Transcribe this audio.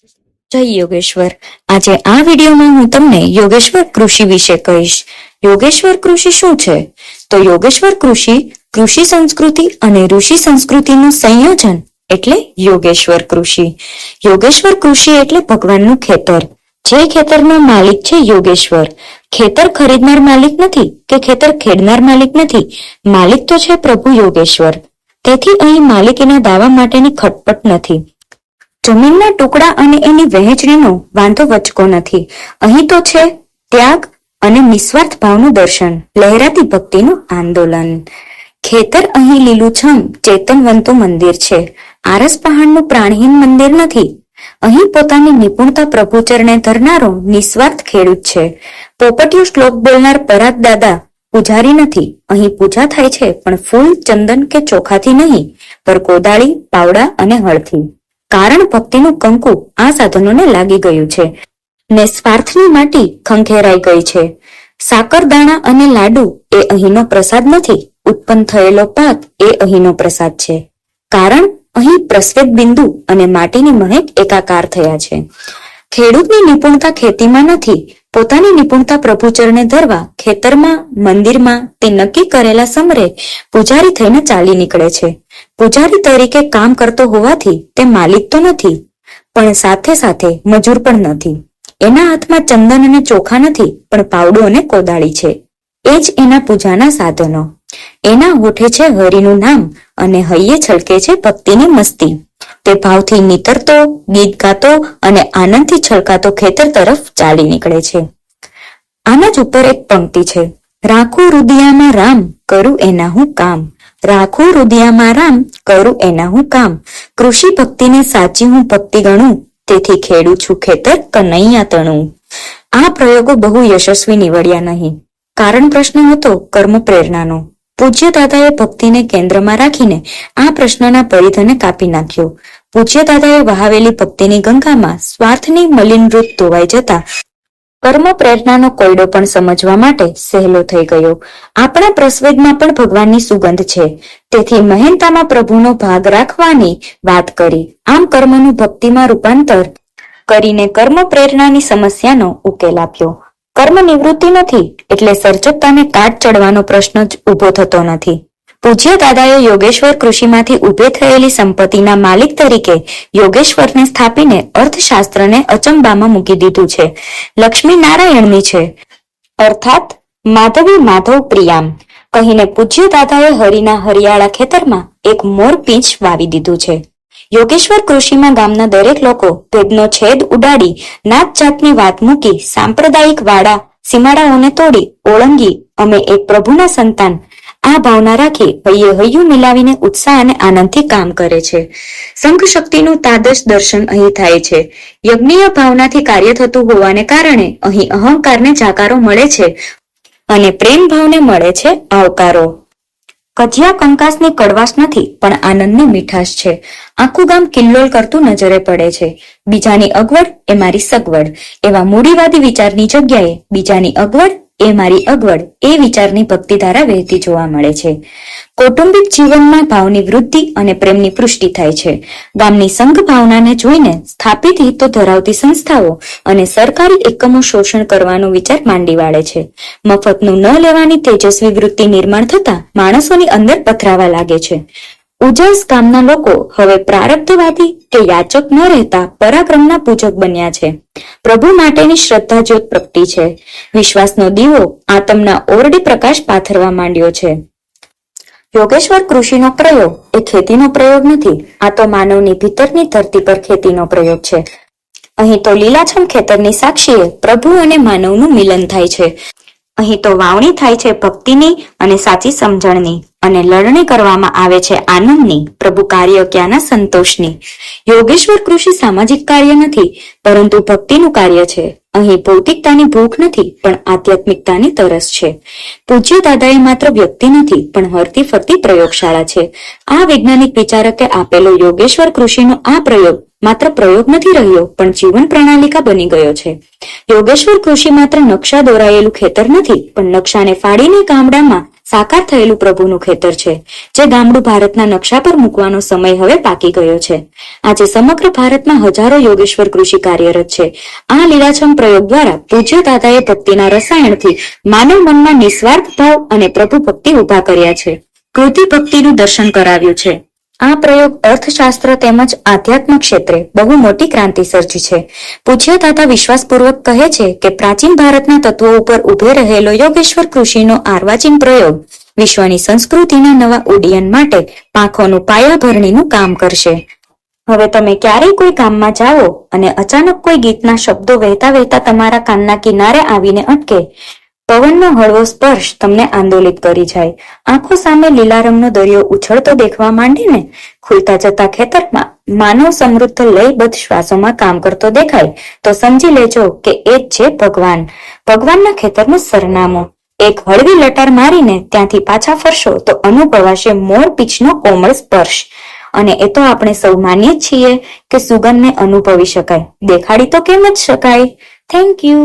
જય યોગેશ્વર। આજે આ વિડીયોમાં હું તમને યોગેશ્વર કૃષિ વિશે કહીશ। યોગેશ્વર કૃષિ શું છે? તો યોગેશ્વર કૃષિ કૃષિ સંસ્કૃતિ અને ઋષિ સંસ્કૃતિનું સંયોજન એટલે યોગેશ્વર કૃષિ। યોગેશ્વર કૃષિ એટલે ભગવાનનું ખેતર, જે ખેતરનો માલિક છે યોગેશ્વર। ખેતર ખરીદનાર માલિક નથી કે ખેતર ખેડનાર માલિક નથી, માલિક તો છે પ્રભુ યોગેશ્વર। તેથી અહીં માલિકીના દાવા માટેની ખટપટ નથી। જમીનના ટુકડા અને એની વહેંચણીનો વાંધો વચકો નથી। અહીં તો છે ત્યાગ અને નિસ્વાર્થ ભાવનું દર્શન, લહેરાતી ભક્તિનું આંદોલન। ખેતર અહીં લીલુંછમ ચેતનવંતું મંદિર છે, આરસ પહાડનું પ્રાણહીન મંદિર નથી। અહીં પોતાની નિપુણતા પ્રભુ ચરણે ધરનારો નિસ્વાર્થ ખેડૂત છે। પોપટીયો શ્લોક બોલનાર પરાગ દાદા પૂજારી નથી। અહીં પૂજા થાય છે પણ ફૂલ, ચંદન કે ચોખાથી નહીં, પર કોદાળી, પાવડા અને હળથી। કારણ ભક્તિનું કંકુ આ સાધનોને લાગી ગયું છે ને સ્વાર્થની માટી ખંખેરાઈ ગઈ છે। સાકર, દાણા અને લાડુ એ અહીંનો પ્રસાદ નથી, ઉત્પન્ન થયેલો પાક એ અહીંનો પ્રસાદ છે। કારણ અહીં પ્રસ્વેદ બિંદુ અને માટીની મહેક એકાકાર થયા છે। ખેડૂતની નિપુણતા ખેતીમાં નથી, પોતાની નિપુણતા પ્રભુ ચરણે ધરવા ખેતરમાં, મંદિરમાં તે નક્કી કરેલા સમરે પૂજારી થઈને ચાલી નીકળે છે। પૂજારી તરીકે કામ કરતો હોવાથી તે માલિક તો નથી, પણ સાથે સાથે મજૂર પણ નથી। એના હાથમાં ચંદન અને ચોખા નથી, પણ પાવડો અને કોદાળી છે। એ જ એના પૂજાના સાધનો। એના હોઠે છે હરિનું નામ અને હૈયે છલકે છે ભક્તિની મસ્તી। તે ભાવથી નીતરતો, ગીત ગાતો અને આનંદથી છલકાતો ખેતર તરફ ચાલી નીકળે છે। આના જ ઉપર એક પંક્તિ છે, રાખું હૃદયામાં રામ, કરું એના હું કામ। રાખું હૃદયામાં રામ, કરું એના હું કામ। કૃષિ ભક્તિને સાચી હું ભક્તિ ગણું, તેથી ખેડું છું ખેતર કનૈયા તણું। આ પ્રયોગો બહુ યશસ્વી નીવડ્યા નહીં, કારણ પ્રશ્ન હતો કર્મ પ્રેરણાનો। પૂજ્ય દાદાએ ભક્તિને કેન્દ્રમાં રાખીને આ પ્રશ્નના પરિધને કાપી નાખ્યો। પૂજ્ય દાદાએ વહાવેલી ભક્તિની ગંગામાં સ્વાર્થની મલિનવૃત ધોવાઈ જતા કર્મ પ્રેરણાનો કોયડો પણ સમજવા માટે સહેલો થઈ ગયો। આપણા પ્રસ્વેદમાં પણ ભગવાનની સુગંધ છે, તેથી મહેનતામાં પ્રભુનો ભાગ રાખવાની વાત કરી। આમ કર્મનું ભક્તિમાં રૂપાંતર કરીને કર્મ પ્રેરણાની સમસ્યાનો ઉકેલ આપ્યો। કર્મ નિવૃત્તિ નથી એટલે સર્જકતાને કાટ ચડવાનો પ્રશ્ન જ ઉભો થતો નથી। પૂજ્ય દાદાએ યોગેશ્વર કૃષિમાંથી ઉભે થયેલી સંપત્તિના માલિક તરીકે યોગેશ્વરને સ્થાપીને અર્થશાસ્ત્રને અચંબામાં મૂકી દીધું છે। લક્ષ્મી નારાયણની છે, અર્થાત માધવી માધવ પ્રિયામ કહીને પૂજ્ય દાદાએ હરિના હરિયાળા ખેતરમાં એક મોર પીંછ વાવી દીધું છે। યોગેશ્વર કૃષિમાં ગામના દરેક લોકો ભેદનો છેદ ઉડાડી નાત જાતની વાત મૂકી સાંપ્રદાયિક વાડા સીમાડાઓને તોડી ઓળંગી અમે એક પ્રભુના સંતાન આ ભાવના રાખી હૈયે હૈયું મિલાવીને ઉત્સાહ અને આનંદથી કામ કરે છે। સંઘ શક્તિનું તાદશ દર્શન અહીં થાય છે। યજ્ઞીય ભાવનાથી કાર્ય થતું હોવાને કારણે અહીં અહંકારને જાકારો મળે છે અને પ્રેમ ભાવને મળે છે આવકારો। કજિયા કંકાસની કડવાશ નથી, પણ આનંદની મીઠાશ છે। આખું ગામ કિલ્લોલ કરતું નજરે પડે છે। બીજાની અગવડ એ મારી સગવડ, એવા મૂડીવાદી વિચારની જગ્યાએ બીજાની અગવડ એ મારી અગવડ એ વિચારની ભક્તિધારા વહેતી જોવા મળે છે। કૌટુંબિક જીવનમાં ભાવની વૃદ્ધિ અને પ્રેમની પુષ્ટિ થાય છે। ગામની સંઘ ભાવનાને જોઈને સ્થાપિત હિતો ધરાવતી સંસ્થાઓ અને સરકારી એકમો શોષણ કરવાનો વિચાર માંડી વાળે છે। મફતનું ન લેવાની તેજસ્વી વૃત્તિ નિર્માણ થતા માણસોની અંદર પથરાવા લાગે છે। ઉજસ ગામના લોકો હવે પ્રારબ્ધવાદી કે યાચક ન રહેતા પરાક્રમના પૂજક બન્યા છે। પ્રભુ માટેની શ્રદ્ધા જ્યોત પ્રગટી છે। વિશ્વાસનો દીવો આતમના ઓરડે પ્રકાશ પાથરવા માંડ્યો છે। યોગેશ્વર કૃષિનો પ્રયોગ એ ખેતીનો પ્રયોગ નથી, આ તો માનવની ભીતરની ધરતી પર ખેતીનો પ્રયોગ છે। અહીં તો લીલાછમ ખેતરની સાક્ષીએ પ્રભુ અને માનવનું મિલન થાય છે। અહીં તો વાવણી થાય છે ભક્તિની અને સાચી સમજણની, અને લણણી કરવામાં આવે છે આનંદની, પ્રભુ કાર્ય ક્યાંના સંતોષની। યોગેશ્વર કૃષિ સામાજિક કાર્ય નથી, પરંતુ ભક્તિનું કાર્ય છે। અહીં ભૌતિકતાની ભૂખ નથી, પણ આધ્યાત્મિકતાની તરસ છે। પૂજ્ય દાદાએ માત્ર વ્યક્તિ નથી, પણ હરતી ફરતી પ્રયોગશાળા છે। આ વૈજ્ઞાનિક વિચારકે આપેલો યોગેશ્વર કૃષિનો આ પ્રયોગ માત્ર પ્રયોગ નથી રહ્યો, પણ જીવન પ્રણાલિકા બની ગયો છે। યોગેશ્વર કૃષિ માત્ર નકશા દોરાયેલું ખેતર નથી, પણ નકશાને ફાડીને ગામડામાં સાકાર થયેલું પ્રભુનું ખેતર છે, જે ગામડું ભારતના નકશા પર મૂકવાનો સમય હવે પાકી ગયો છે. આજે સમગ્ર ભારતમાં હજારો યોગેશ્વર કૃષિ કાર્યરત છે. આ લીલાછમ પ્રયોગ દ્વારા પૂજ્ય દાદાએ ભક્તિના રસાયણથી માનવ મનમાં નિસ્વાર્થ ભાવ અને પ્રભુ ભક્તિ ઉભા કર્યા છે. કૃતિ ભક્તિનું દર્શન કરાવ્યું છે. આ પ્રયોગ અર્થશાસ્ત્ર તેમજ આધ્યાત્મ ક્ષેત્રે બહુ મોટી ક્રાંતિ સર્જી છે. પૂજ્ય દાદા વિશ્વાસપૂર્વક કહે છે કે પ્રાચીન ભારતના તત્વો ઉપર ઉભે રહેલો યોગેશ્વર કૃષિનો આર્વાચીન પ્રયોગ વિશ્વની સંસ્કૃતિના નવા ઉડ્ડયન માટે પાંખોનું પાયાભરણીનું કામ કરશે. હવે તમે ક્યારેય કોઈ ગામમાં જાઓ અને અચાનક કોઈ ગીતના શબ્દો વહેતા વહેતા તમારા કાનના કિનારે આવીને અટકે, પવનનો હળવો સ્પર્શ તમને આંદોલિત કરી જાય, આંખો સામે લીલા રંગનો દરિયો ઉછળતો દેખવા માંડીને ખુલતા જતા ખેતરમાં માનવ સમૃદ્ધ લયબદ્ધ શ્વાસોમાં કામ કરતો દેખાય, તો સમજી લેજો કે એ જ છે ભગવાન. ભગવાનના ખેતરનું સરનામું. એક હળવી લટાર મારીને ત્યાંથી પાછા ફરશો તો અનુભવાશે મોર પીછનો કોમળ સ્પર્શ. અને એ તો આપણે સૌ માનીએ છીએ કે સુગંધને અનુભવી શકાય, દેખાડી તો કેમ જ શકાય. Thank you.